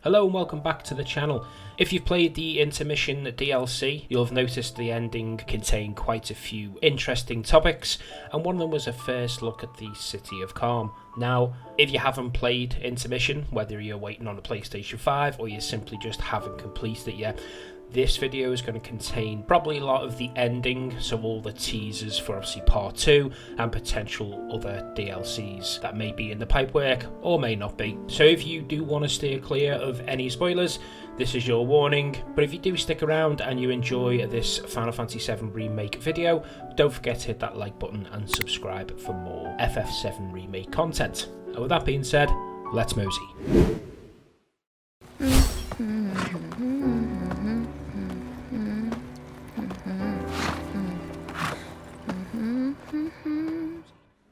Hello and welcome back to the channel. If you've played the Intermission DLC, you'll have noticed the ending contained quite a few interesting topics, and one of them was a first look at the city of Kalm. Now, if you haven't played Intermission, whether you're waiting on a PlayStation 5 or you simply just haven't completed it yet, this video is going to contain probably a lot of the ending, so all the teasers for obviously part 2 and potential other DLCs that may be in the pipework or may not be. So if you do want to steer clear of any spoilers, this is your warning. But if you do stick around and you enjoy this Final Fantasy VII Remake video, don't forget to hit that like button and subscribe for more FF7 Remake content. And with that being said, let's mosey.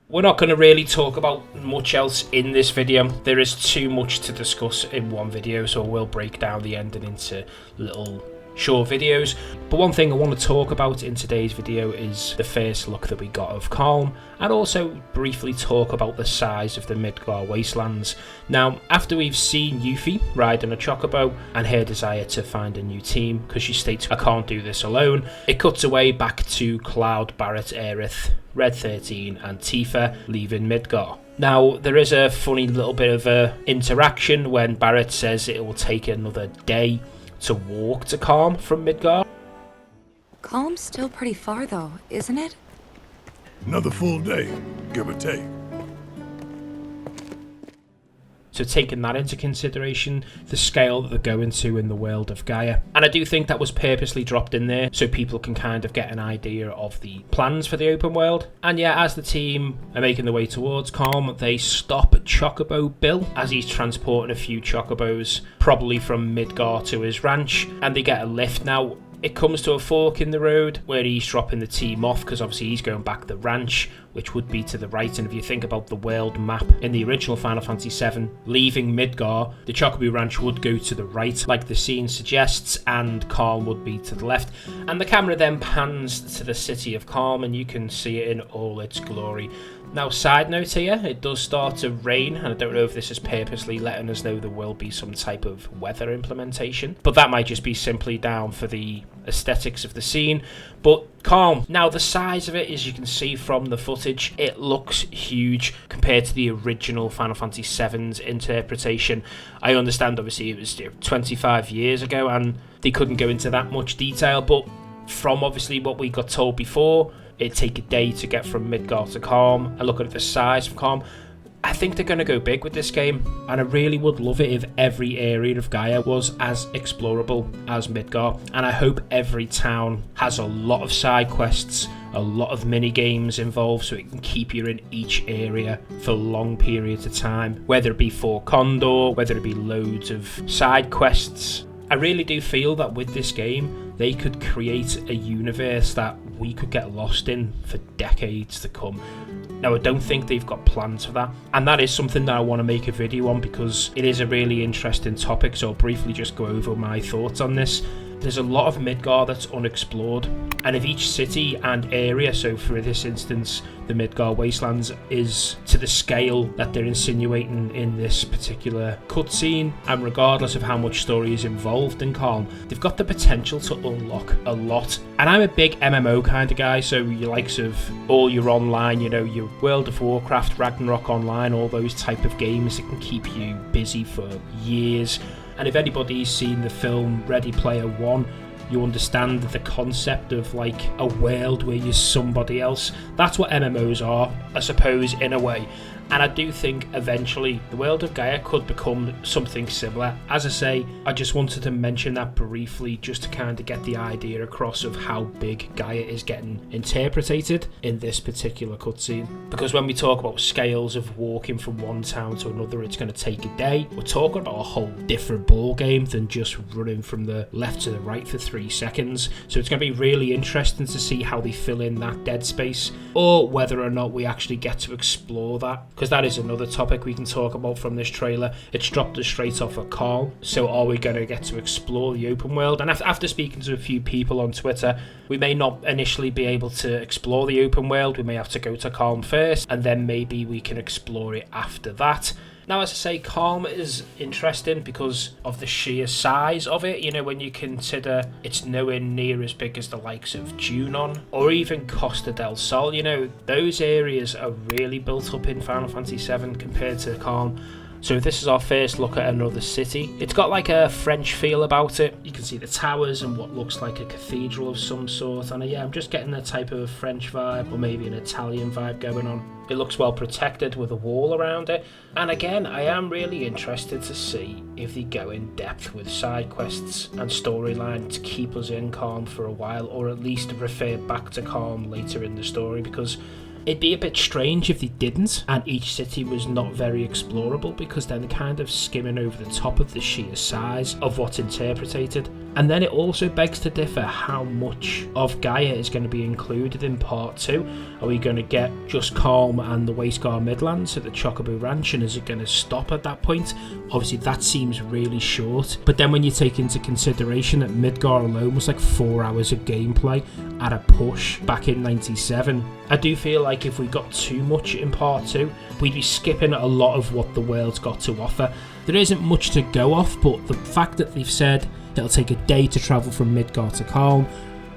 We're not going to really talk about much else in this video. There is too much to discuss in one video, so we'll break down the ending into little short videos. But one thing I want to talk about in today's video is the first look that we got of Kalm, and also briefly talk about the size of the Midgar wastelands. Now, after we've seen Yuffie riding a chocobo and her desire to find a new team, because she states, "I can't do this alone," it cuts away back to Cloud, Barrett, Aerith, Red 13 and Tifa leaving Midgar. Now, there is a funny little bit of a interaction when Barrett says it will take another day to walk to Kalm from Midgar. Kalm's still pretty far though, isn't it? Another full day, give or take. So taking that into consideration, the scale that they're going to in the world of Gaia. And I do think that was purposely dropped in there so people can kind of get an idea of the plans for the open world. And yeah, as the team are making their way towards Kalm, they stop Chocobo Bill as he's transporting a few Chocobos, probably from Midgar to his ranch, and they get a lift. Now, it comes to a fork in the road where he's dropping the team off because obviously he's going back the ranch, which would be to the right. And if you think about the world map in the original Final Fantasy VII, leaving Midgar, the Chocobo Ranch would go to the right, like the scene suggests, and Kalm would be to the left. And the camera then pans to the city of Kalm, and you can see it in all its glory. Now, side note here, it does start to rain, and I don't know if this is purposely letting us know there will be some type of weather implementation, but that might just be simply down for the aesthetics of the scene. But Kalm, now the size of it, as you can see from the footage, it looks huge compared to the original Final Fantasy VII's interpretation. I understand obviously it was 25 years ago and they couldn't go into that much detail, but from obviously what we got told before, it'd take a day to get from Midgar to Kalm, and looking at the size of Kalm, I think they're going to go big with this game, and I really would love it if every area of Gaia was as explorable as Midgar, and I hope every town has a lot of side quests, a lot of mini games involved, so it can keep you in each area for long periods of time, whether it be for Condor, whether it be loads of side quests. I really do feel that with this game, they could create a universe that we could get lost in for decades to come. Now, I don't think they've got plans for that, and that is something that I want to make a video on because it is a really interesting topic, so I'll briefly just go over my thoughts on this. There's a lot of Midgar that's unexplored, and if each city and area, so for this instance the Midgar Wastelands, is to the scale that they're insinuating in this particular cutscene, and regardless of how much story is involved in Kalm, they've got the potential to unlock a lot. And I'm a big MMO kind of guy, so your likes of all your online, you know, your World of Warcraft, Ragnarok Online, all those type of games that can keep you busy for years. And if anybody's seen the film Ready Player One, you understand the concept of like a world where you're somebody else. That's what MMOs are, I suppose, in a way. And I do think eventually the world of Gaia could become something similar. As I say, I just wanted to mention that briefly just to kind of get the idea across of how big Gaia is getting interpreted in this particular cutscene. Because when we talk about scales of walking from one town to another, it's going to take a day. We're talking about a whole different ball game than just running from the left to the right for 3 seconds. So it's going to be really interesting to see how they fill in that dead space, or whether or not we actually get to explore that. Because that is another topic we can talk about from this trailer. It's dropped us straight off at Kalm, so are we going to get to explore the open world? And after speaking to a few people on Twitter, we may not initially be able to explore the open world. We may have to go to Kalm first, and then maybe we can explore it after that. Now, as I say, Kalm is interesting because of the sheer size of it. You know, when you consider it's nowhere near as big as the likes of Junon or even Costa del Sol, you know, those areas are really built up in Final Fantasy VII compared to Kalm. So this is our first look at another city. It's got like a French feel about it. You can see the towers and what looks like a cathedral of some sort. And yeah, I'm just getting a type of French vibe or maybe an Italian vibe going on. It looks well protected with a wall around it. And again, I am really interested to see if they go in depth with side quests and storyline to keep us in Kalm for a while, or at least refer back to Kalm later in the story, because it'd be a bit strange if they didn't and each city was not very explorable, because then they're kind of skimming over the top of the sheer size of what's interpreted. And then it also begs to differ how much of Gaia is going to be included in part 2. Are we going to get just Kalm and the Wastegar Midlands at the Chocobo Ranch, and is it going to stop at that point? Obviously that seems really short, but then when you take into consideration that Midgar alone was like 4 hours of gameplay at a push back in 97, I do feel like if we got too much in part 2, we'd be skipping a lot of what the world's got to offer. There isn't much to go off, but the fact that they've said it'll take a day to travel from Midgar to Kalm,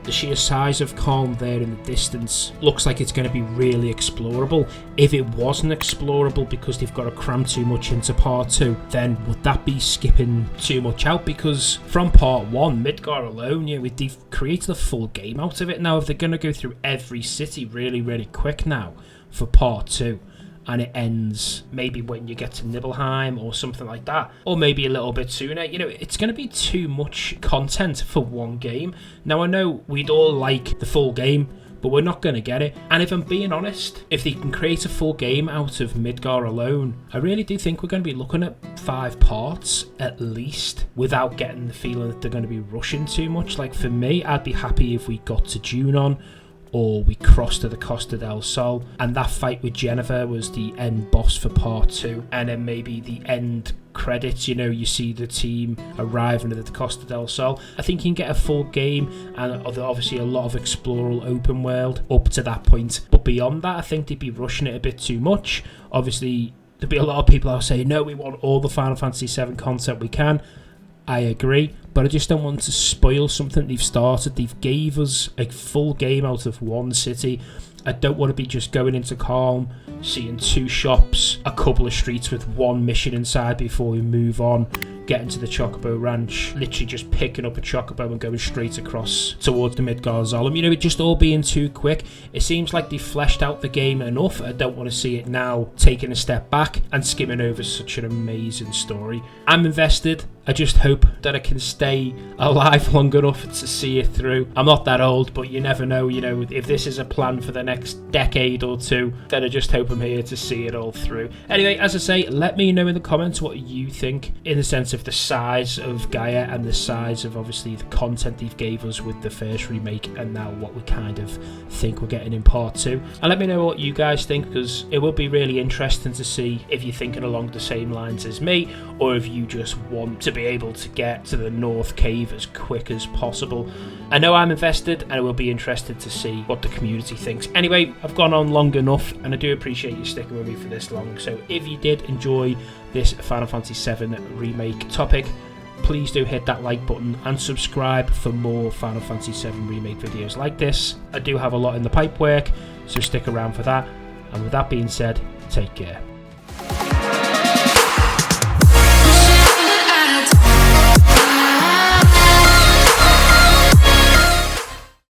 the sheer size of Kalm there in the distance looks like it's going to be really explorable. If it wasn't explorable because they've got to cram too much into part 2, then would that be skipping too much out? Because from part 1, Midgar alone, they've created a full game out of it. Now, if they're going to go through every city really, really quick now for part 2, and it ends maybe when you get to Nibelheim or something like that, or maybe a little bit sooner, it's going to be too much content for one game. Now, I know we'd all like the full game, but we're not going to get it. And if I'm being honest, if they can create a full game out of Midgar alone, I really do think we're going to be looking at 5 parts at least, without getting the feeling that they're going to be rushing too much. Like, for me, I'd be happy if we got to Junon, or we crossed to the Costa del Sol, and that fight with Jennifer was the end boss for part 2, and then maybe the end credits, you see the team arriving at the Costa del Sol. I think you can get a full game, and obviously a lot of exploral open world up to that point, but beyond that I think they'd be rushing it a bit too much. Obviously there'd be a lot of people that will say, no, we want all the Final Fantasy VII content we can. I agree, but I just don't want to spoil something they've started. They've gave us a full game out of one city. I don't want to be just going into Kalm, seeing 2 shops, a couple of streets with 1 mission inside before we move on, getting to the Chocobo Ranch, literally just picking up a Chocobo and going straight across towards the Midgar Zolom. It just all being too quick. It seems like they've fleshed out the game enough. I don't want to see it now taking a step back and skimming over such an amazing story. I'm invested. I just hope that I can stay alive long enough to see it through. I'm not that old, but you never know, if this is a plan for the next decade or 2, then I just hope I'm here to see it all through. Anyway, as I say, let me know in the comments what you think in the sense of the size of Gaia and the size of obviously the content they've gave us with the first remake, and now what we kind of think we're getting in part 2. And let me know what you guys think, because it will be really interesting to see if you're thinking along the same lines as me, or if you just want to be able to get to the North Cave as quick as possible. I know I'm invested, and I will be interested to see what the community thinks. Anyway, I've gone on long enough, and I do appreciate you sticking with me for this long. So if you did enjoy this Final Fantasy VII Remake topic, please do hit that like button and subscribe for more Final Fantasy VII Remake videos like this. I do have a lot in the pipe work, so stick around for that. And with that being said, take care.